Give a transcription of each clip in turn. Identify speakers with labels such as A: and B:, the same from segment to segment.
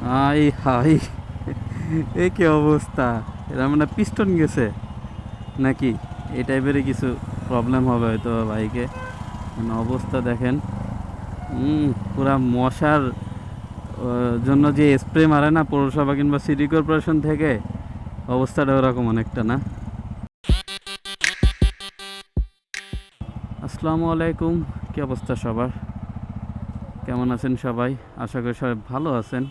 A: High high, এ কি অবস্থা! এরা মানে পিস্টন গেছে নাকি? এই টাইপেরই কিছু প্রবলেম হবে হয়তো বাইকে। মানে অবস্থা দেখেন। পুরা মশার জন্য যে স্প্রে মারে না পৌরসভা কিংবা সিটি কর্পোরেশন থেকে, অবস্থাটা ওরকম অনেকটা না। আসসালামু আলাইকুম, কি অবস্থা সবার? কেমন আছেন সবাই? আশা করি সবাই ভালো আছেন।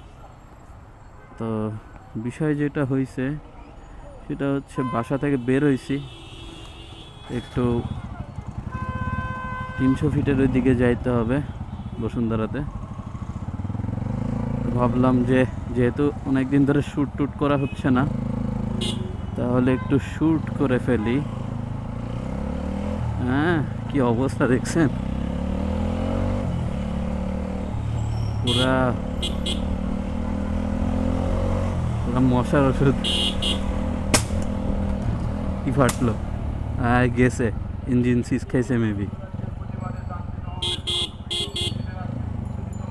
A: তো বিষয় যেটা হয়েছে সেটা হচ্ছে, বাসা থেকে বের হয়েছি, একটু 300 ফিটের ওই দিকে যাইতে হবে বসুন্ধরাতে। ভাবলাম যে যেহেতু অনেক দিন ধরে শ্যুট টুট করা হচ্ছে না, তাহলে একটু শ্যুট করে ফেলি। হ্যাঁ, কি অবস্থা দেখছেন! পুরা পুরা মশার ওষুধ। কি ফাটলো? গেছে, ইঞ্জিন সিজ খাইছে মেবি।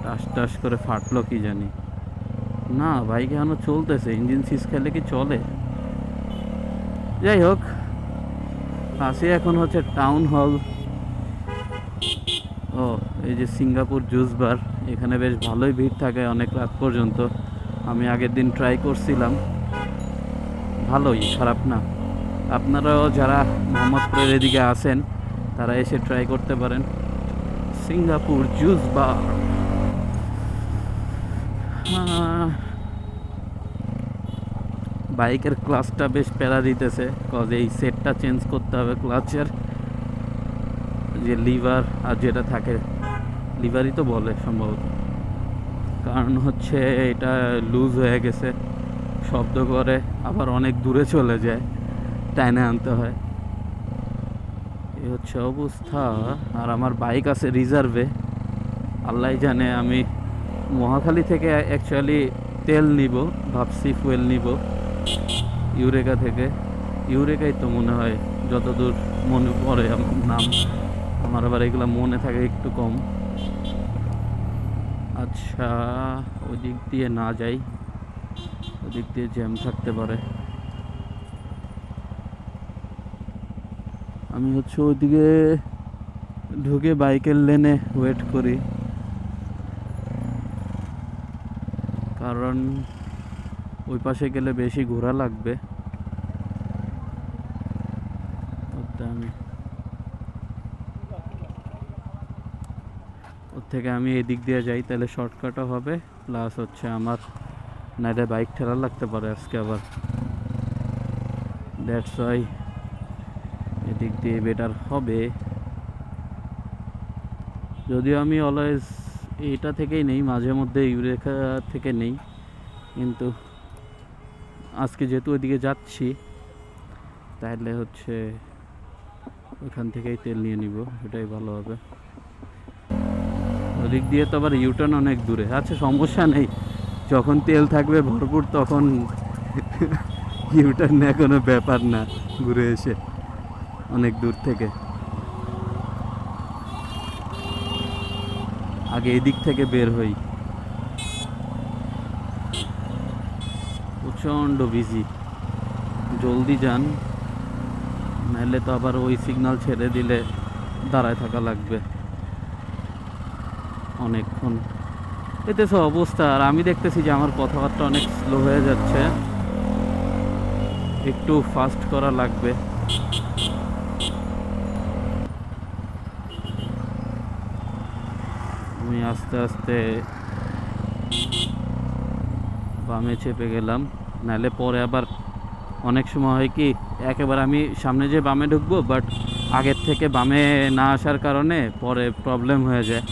A: টাস টাস করে ফাটলো কি জানি। না, বাইক এখনো চলতেছে, ইঞ্জিন সিজ খেলে কি চলে? যাই হোক, আসি এখন হচ্ছে টাউন হল। ও, এই যে সিঙ্গাপুর জুস বার, এখানে বেশ ভালোই ভিড় থাকে অনেক রাত পর্যন্ত। আমি আগের দিন ট্রাই করছিলাম, ভালোই, খারাপ না। আপনারাও যারা মোহাম্মদপুরের এদিকে আসেন, তারা এসে ট্রাই করতে পারেন সিঙ্গাপুর জুস বার। বাইকের ক্লাচটা বেশ প্যারা দিতেছে, কজ এই সেটটা চেঞ্জ করতে হবে ক্লাচের। যে লিভার আর যেটা থাকে, লিভারই তো বলে সম্ভবত, কারণ হচ্ছে এটা লুজ হয়ে গেছে, শব্দ করে, আবার অনেক দূরে চলে যায়, টাইনে আনতে হয়। এই হচ্ছে অবস্থা। আর আমার বাইক আছে রিজার্ভে, আল্লাহ জানে। আমি মহাখালী থেকে অ্যাকচুয়ালি তেল নিব, ভাবছি ফুয়েল নিব ইউরেকা থেকে। ইউরেকাই তো মনে হয়, যতদূর মনে পড়ে আমার নাম। আমার আবার এগুলো মনে থাকে একটু কম। আচ্ছা, ওই দিক দিয়ে না যাই, ওদিক দিয়ে জ্যাম থাকতে পারে। আমি হচ্ছে ওইদিকে ঢুকে বাইকের লেনে ওয়েট করি, কারণ ওই পাশে গেলে বেশি ঘোরা লাগবে। ওর থেকে আমি এদিক দিয়ে যাই, তাহলে শর্টকাটও হবে, প্লাস হচ্ছে আমার নাইলে বাইক ঠেলা লাগতে পারে আজকে আবার। দ্যাটস ওয়াই এদিক দিয়ে বেটার হবে। যদিও আমি অলওয়েজ এইটা থেকেই নেই, মাঝে মধ্যে ইউরেকা থেকে নেই, কিন্তু আজকে যেহেতু ওইদিকে যাচ্ছি, তাহলে হচ্ছে ওইখান থেকেই তেল নিয়ে নিব, এটাই ভালো হবে। ওদিক দিয়ে তো আবার ইউটার্ন অনেক দূরে। আচ্ছা, সমস্যা নেই, যখন তেল থাকবে ভরপুর তখন ইউটার্ন নেওয়া কোনো ব্যাপার না, ঘুরে এসে অনেক দূর থেকে। আগে এদিক থেকে বের হই। প্রচণ্ড বিজি, জলদি যান, নাহলে তো আবার ওই সিগন্যাল ছেড়ে দিলে দাঁড়ায় থাকা লাগবে অনেকক্ষণ। এতে সব অবস্থা। আর আমি দেখতেছি যে আমার কথাবার্তা অনেক স্লো হয়ে যাচ্ছে, একটু ফাস্ট করা লাগবে। আমি আস্তে আস্তে বামে চেপে গেলাম, নাহলে পরে আবার অনেক সময় হয় কি, একেবারে আমি সামনে যে বামে ঢুকবো, বাট আগের থেকে বামে না আসার কারণে পরে প্রবলেম হয়ে যায়।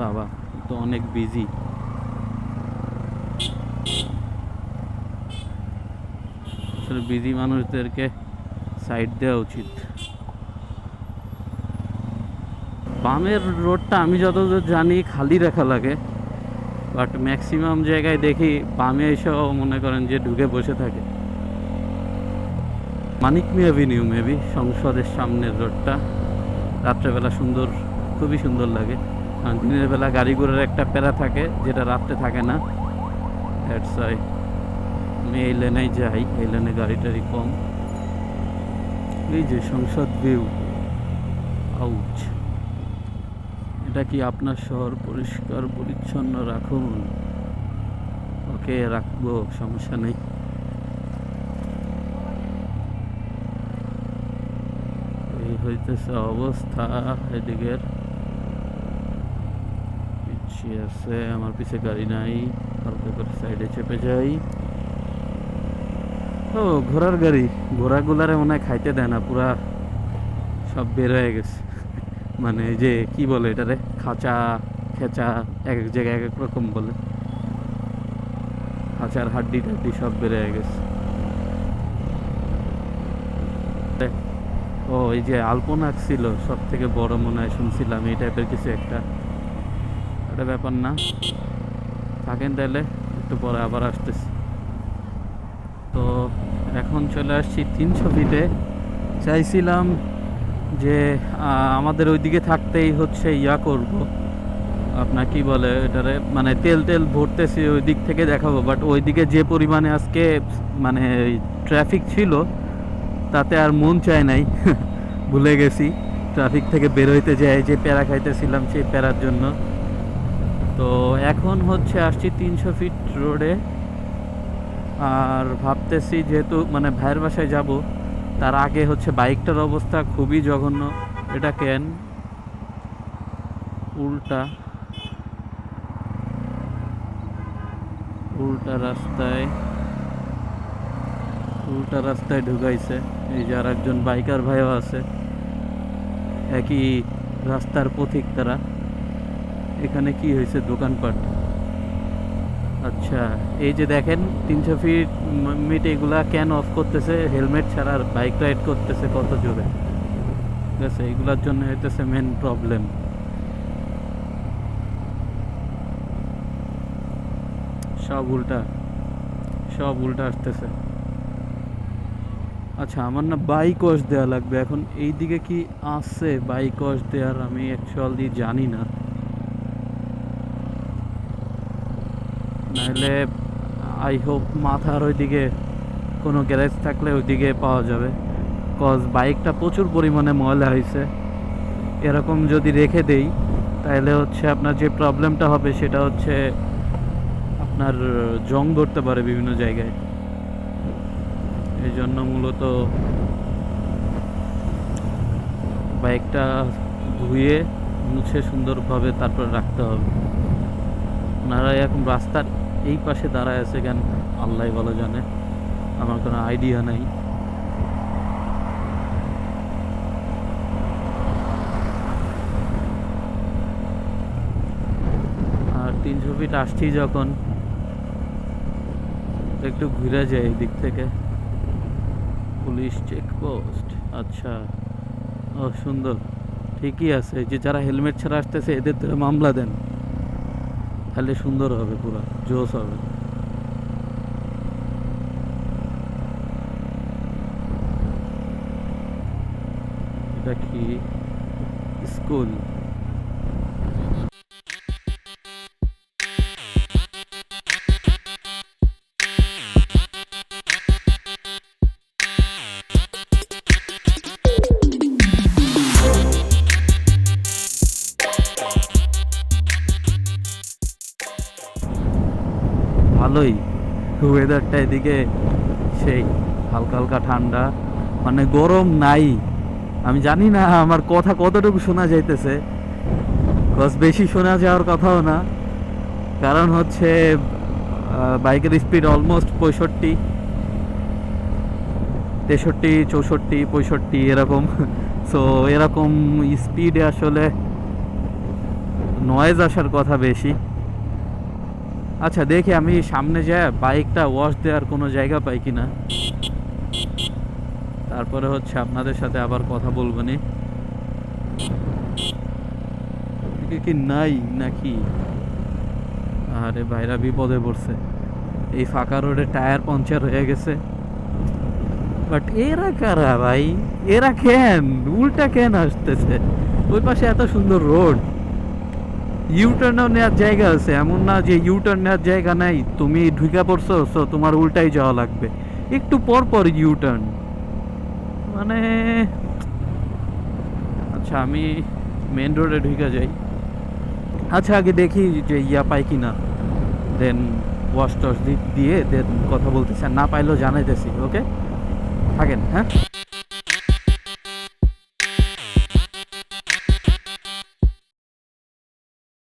A: বাবা, তো অনেক বিজি। আসলে বিজি মানুষদেরকে সাইড দেওয়া উচিত। বামের রোডটা আমি যতদূর জানি খালি রাখা লাগে, বাট ম্যাক্সিমাম জায়গায় দেখি বামে এসেও মনে করেন যে ঢুকে বসে থাকে। মানিক মিয়া অ্যাভিনিউ মেবি, সংসদের সামনের রোডটা রাত্রেবেলা সুন্দর, খুবই সুন্দর লাগে। কারণ দিনের বেলা গাড়ি ঘোড়ার একটা প্যারা থাকে, যেটা রাত্রে থাকে না। দ্যাটস ওয়াই আমি এই লেনেই যাই, এই লেনে গাড়িটারি কম। এই যে সংসদ ভিউ, আউচ। এটা কি আপনার শহর পরিষ্কার পরিচ্ছন্ন রাখুন? ওকে, রাখবো, সমস্যা নেই। এই হইতেছে অবস্থা এদিকের। পিছিয়ে আছে, আমার পিছে গাড়ি নাই, হালকা করে সাইডে চেপে যাই। ও ঘোড়ার গাড়ি, ঘোড়াগুলারে মনে হয় খাইতে দেয় না, পুরা সব বের হয়ে গেছে। মানে এই যে কি বলে এটারে, খাঁচা খেচা, এক এক জায়গায় এক এক রকম বলে। খাঁচার হাড্ডি টাড্ডি সব বের হয়ে গেছে। ও এই যে আলপনাক ছিল সব থেকে বড় মনে হয়, শুনছিলাম এই টাইপের কিছু একটা। এটা ব্যাপার না, থাকেন তাহলে, একটু পরে আবার আসতেছি। তো এখন চলে আসছি 300 ফিটে। চাইছিলাম যে আমাদের ওইদিকে থাকতেই হচ্ছে ইয়া করব, আপনার কি বলে এটারে, মানে তেল তেল ভরতেছি ওই দিক থেকে দেখাবো। বাট ওইদিকে যে পরিমাণে আজকে মানে ট্রাফিক ছিল, তাতে আর মন চায় নাই। ভুলে গেছি ট্রাফিক থেকে বের হইতে যায়, যে প্যারা খাইতেছিলাম সেই প্যারার জন্য। তো এখন হচ্ছে আসছি 300 ফিট রোডে। আর ভাবতেছি যেহেতু মানে ভাইয়ের বাসায় যাব, তার আগে হচ্ছে বাইকটার অবস্থা খুবই জঘন্য। এটা কেন উল্টা উল্টা রাস্তায়, উল্টা রাস্তায় ঢুকাইছে। এই যে আর একজন বাইকার ভাইও আছে, একই রাস্তার পথিক তারা। এখানে কি হয়েছে, দোকানপাট। আচ্ছা, এই যে দেখেন 300 ফিট মিট এগুলা কেন অফ করতেছে, হেলমেট ছাড়া বাইক রাইড করতেছে কত জোরে। ঠিক আছে, এগুলার জন্য হইতেছে মেন প্রবলেম। সব উল্টা, সব উল্টা আসতেছে। আচ্ছা, আমার না বাইক ওয়াশ দেওয়া লাগবে এখন। এই দিকে কি আছে বাইক ওয়াশ দেওয়ার, আমি অ্যাকচুয়ালি জানি না। নাহলে আই হোপ মাথার ওইদিকে কোনো গ্যারেজ থাকলে ওইদিকে পাওয়া যাবে। কজ বাইকটা প্রচুর পরিমাণে ময়লা হয়েছে। এরকম যদি রেখে দেই তাহলে হচ্ছে আপনার যে প্রবলেমটা হবে সেটা হচ্ছে আপনার জং ধরতে পারে বিভিন্ন জায়গায়। এই জন্য মূলত বাইকটা ধুয়ে মুছে সুন্দরভাবে তারপর রাখতে হবে। ওনারা এখন রাস্তার এই পাশে দাঁড়ায় আছে কেন আল্লাহ ভালো জানে, আমার কোনো আইডিয়া নাই। আর 300 ফিট আসছি যখন, একটু ঘুরে যায় এই দিক থেকে। পুলিশ চেকপোস্ট, আচ্ছা, ও সুন্দর, ঠিকই আছে। যে যারা হেলমেট ছাড়া আসতেছে এদের ধরে মামলা দেন, তাহলে সুন্দর হবে, পুরো জোশ হবে। এটা কি স্কুল? ভালোই ওয়েদারটা এদিকে, সেই হালকা হালকা ঠান্ডা, মানে গরম নাই। আমি জানি না আমার কথা কতটুকু শোনা যাইতেছে, কজ বেশি শোনা যাওয়ার কথাও না। কারণ হচ্ছে বাইকের স্পিড অলমোস্ট 65, 63, 64, 65 এরকম। সো এরকম স্পিডে আসলে নয়েজ আসার কথা বেশি। আচ্ছা, দেখি আমি সামনে যাই বাইকটা ওয়াশ দেওয়ার কোনো জায়গা পাই কিনা, তারপরে হচ্ছে আপনাদের সাথে আবার কথা বলবো নি। কি নাই নাকি? আরে ভাইরা বিপদে পড়ছে, এই ফাঁকা রোডে টায়ার পাংচার হয়ে গেছে। বাট এরা কারা ভাই, এরা কেন উল্টা কেন আসতেছে? ওই পাশে এত সুন্দর রোড, ইউটার্নও নেওয়ার জায়গা আছে, এমন না যে ইউটার্ন নেওয়ার জায়গা নাই, তুমি ঢুকে পড়ছো সো তোমার উল্টাই যাওয়া লাগবে, একটু পর পর ইউটার্ন। মানে আচ্ছা আমি মেন রোডে ঢুকে যাই। আচ্ছা আগে দেখি যে ইয়া পাই কি না, দেন ওয়াশ টস দিয়ে দেন কথা বলতেছি, আর না পাইলেও জানাইতেছি। ওকে থাকেন, হ্যাঁ।